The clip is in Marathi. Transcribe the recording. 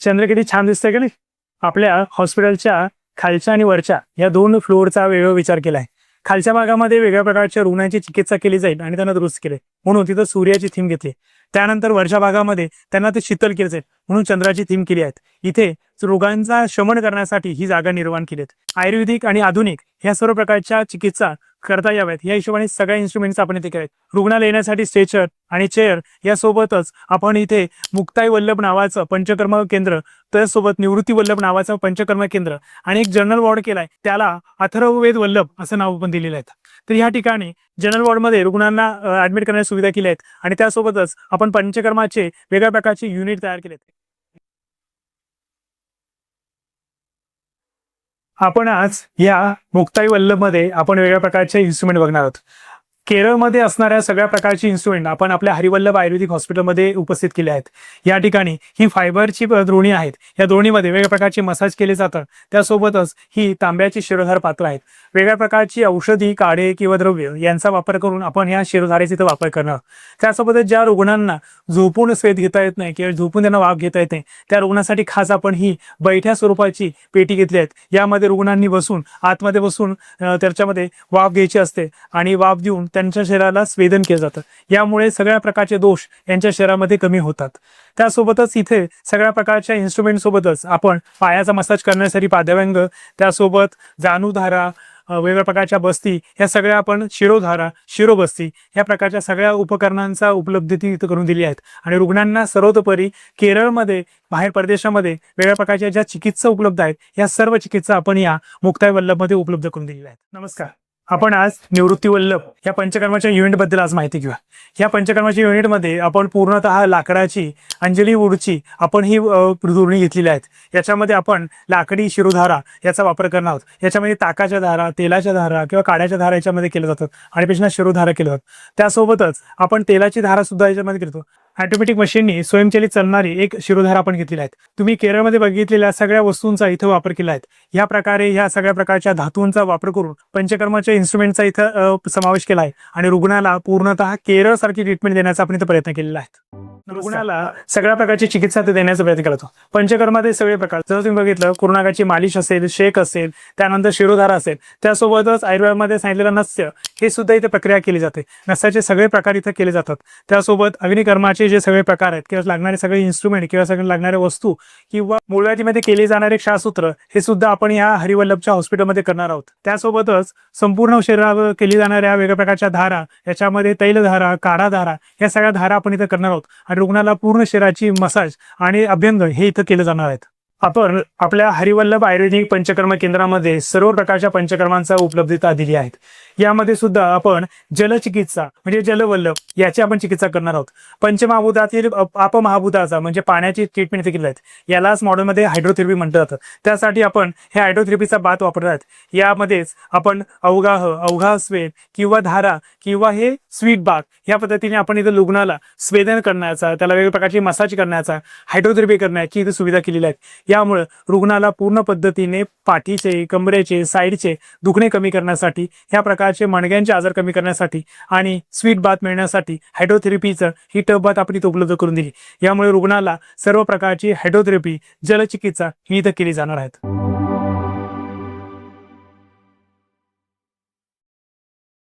चंद्र किती छान दिसतंय का नाही? आपल्या हॉस्पिटलच्या खालच्या आणि वरच्या या 2 फ्लोअरचा वेगळा विचार केलाय. खालच्या भागामध्ये वेगळ्या प्रकारच्या रुग्णांची चिकित्सा केली जाईल आणि त्यांना दुरुस्त केले म्हणून तिथं सूर्याची थीम घेतली. त्यानंतर वरच्या भागामध्ये त्यांना ते शीतल केले जाईल म्हणून चंद्राची थीम केली आहे. इथे रोगांचा शमन करण्यासाठी ही जागा निर्माण केली आहे. आयुर्वेदिक आणि आधुनिक ह्या सर्व प्रकारच्या चिकित्सा करता याव्यात या हिशोबाने सगळ्या इन्स्ट्रुमेंट्स आपण इथे केले. रुग्णाला येण्यासाठी स्ट्रेचर आणि चेअर यासोबतच आपण इथे मुक्ताई वल्लभ नावाचं पंचकर्म केंद्र, त्यासोबत निवृत्ती वल्लभ नावाचं पंचकर्म केंद्र आणि एक जनरल वॉर्ड केलाय, त्याला अथर्ववेद वल्लभ असं नाव पण दिलेलं आहे. तर या ठिकाणी जनरल वॉर्डमध्ये रुग्णांना ऍडमिट करण्याची सुविधा केली आहेत आणि त्यासोबतच आपण पंचकर्माचे वेगळ्या प्रकारचे युनिट तयार केलेत. आपण आज या मुक्ताई वल्लभमध्ये आपण वेगळ्या प्रकारचे इन्स्ट्रुमेंट बघणार आहोत. केरळमध्ये असणाऱ्या सगळ्या प्रकारची इन्स्ट्रुमेंट आपण आपल्या हरिवल्लभ आयुर्वेदिक हॉस्पिटलमध्ये उपस्थित केले आहेत. या ठिकाणी ही फायबरची द्रोणी आहेत. या द्रोणीमध्ये वेगळ्या प्रकारचे मसाज केले जातात. त्यासोबतच ही तांब्याची शिरोधार पात्र आहेत. वेगळ्या प्रकारची औषधी, काढे किंवा द्रव्य यांचा वापर करून आपण ह्या शिरोधारेचा इथं वापर करणार. त्यासोबतच ज्या रुग्णांना झोपून स्वेद घेता येत नाही किंवा झोपून त्यांना वाफ घेता येत नाही त्या रुग्णासाठी खास आपण ही बैठ्या स्वरूपाची पेटी घेतली आहेत. यामध्ये रुग्णांनी बसून आतमध्ये बसून त्याच्यामध्ये वाफ घ्यायची असते आणि वाफ देऊन त्यांच्या शरीराला स्वेदन केलं जातं. यामुळे सगळ्या प्रकारचे दोष यांच्या शरीरामध्ये कमी होतात. त्यासोबतच इथे सगळ्या प्रकारच्या इन्स्ट्रुमेंट सोबतच आपण पायाचा मसाज करण्यासाठी पादव्यंग, त्यासोबत जाणूधारा, वेगवेगळ्या प्रकारच्या बस्ती, ह्या सगळ्या आपण शिरोधारा, शिरोबस्ती या प्रकारच्या सगळ्या उपकरणांचा उपलब्धती इथं करून दिली आहेत. आणि रुग्णांना सर्वतोपरी केरळमध्ये, बाहेर परदेशामध्ये वेगळ्या प्रकारच्या ज्या चिकित्सा उपलब्ध आहेत या सर्व चिकित्सा आपण या मुक्ताई वल्लभमध्ये उपलब्ध करून दिलेल्या आहेत. नमस्कार. आपण आज निवृत्ती वल्लभ या पंचकर्माच्या युनिट बद्दल आज माहिती घेऊया. या पंचकर्माच्या युनिटमध्ये आपण पूर्णतः लाकडाची अंजली वूडची आपण ही दुर्णी घेतलेली आहेत. याच्यामध्ये आपण लाकडी शिरोधारा याचा वापर करणार आहोत. याच्यामध्ये ताकाच्या धारा, तेलाच्या धारा किंवा काड्याच्या धारा याच्यामध्ये केल्या जातात आणि पेशंटला शिरोधारा केल्या जातात. त्यासोबतच आपण तेलाची धारा सुद्धा याच्यामध्ये घेतो. ऑटोमॅटिक मशीननी स्वयंचलित चालणारी एक शिरोधारा आपण घेतलेली आहेत. तुम्ही केरळमध्ये बघितलेल्या सगळ्या वस्तूंचा इथं वापर केला आहे. या प्रकारे ह्या सगळ्या प्रकारच्या धातूंचा वापर करून पंचकर्माच्या इन्स्ट्रुमेंटचा इथं समावेश केला आहे आणि रुग्णाला पूर्णतः केरळ सारखी ट्रीटमेंट देण्याचा आपण इथं प्रयत्न केलेला आहे. रुग्णाला सगळ्या प्रकारची चिकित्सा देण्याचा प्रयत्न केला जातो. पंचकर्माचे सगळे प्रकार जर तुम्ही बघितलं, कोरोनाची मालिश असेल, शेक असेल, त्यानंतर शिरोधारा असेल, त्यासोबतच आयुर्वेदामध्ये सांगितलेलं नस्य हे सुद्धा इथे प्रक्रिया केली जाते. नस्याचे सगळे प्रकार इथं केले जातात. त्यासोबत अग्निकर्माचे जे सगळे प्रकार आहेत किंवा लागणारे सगळे इन्स्ट्रुमेंट किंवा सगळे लागणाऱ्या वस्तू किंवा मूळव्याधीमध्ये केले जाणारे क्षारसूत्र हे सुद्धा आपण या हरिवल्लभच्या हॉस्पिटलमध्ये करणार आहोत. त्यासोबतच संपूर्ण शरीरावर केली जाणाऱ्या वेगळ्या प्रकारच्या धारा, याच्यामध्ये तैलधारा, काढाधारा या सगळ्या धारा आपण इथं करणार आहोत आणि रुग्णाला पूर्ण शरीराची मसाज आणि अभ्यंग हे इथं केले जाणार आहेत. आपण आपल्या हरिवल्लभ आयुर्वेदिक पंचकर्म केंद्रामध्ये सर्व प्रकारच्या पंचकर्मांचा उपलब्धता दिली आहेत. यामध्ये सुद्धा आपण जलचिकित्सा म्हणजे जलवल्लभ याची आपण चिकित्सा करणार आहोत. पंचमहाभूतातील अपमहाभूताचा म्हणजे पाण्याची ट्रीटमेंट इथे केली आहेत. यालाच मॉडर्नमध्ये हायड्रोथेरपी म्हटलं जातं. त्यासाठी आपण हे हायड्रोथेरपीचा बाथ वापरतात. यामध्येच आपण अवघा स्वेद किंवा धारा किंवा हे स्वीट बाथ या पद्धतीने आपण इथं रुग्णाला स्वेदन करण्याचा, त्याला वेगवेगळ्या प्रकारची मसाज करण्याचा, हायड्रोथेरपी करण्याची इथे सुविधा केलेली आहे. यामुळे रुग्णाला पूर्ण पद्धतीने पाठीचे, कमरेचे, साईडचे दुखणे कमी करण्यासाठी, ह्या प्रकारचे मणक्यांचे आजार कमी करण्यासाठी आणि स्वीट बाथ मिळण्यासाठी हायड्रोथेरपीचं ही टब बाथ आपण इथं उपलब्ध करून दिली. यामुळे रुग्णाला सर्व प्रकारची हायड्रोथेरपी, जलचिकित्सा ही इथं केली जाणार आहेत.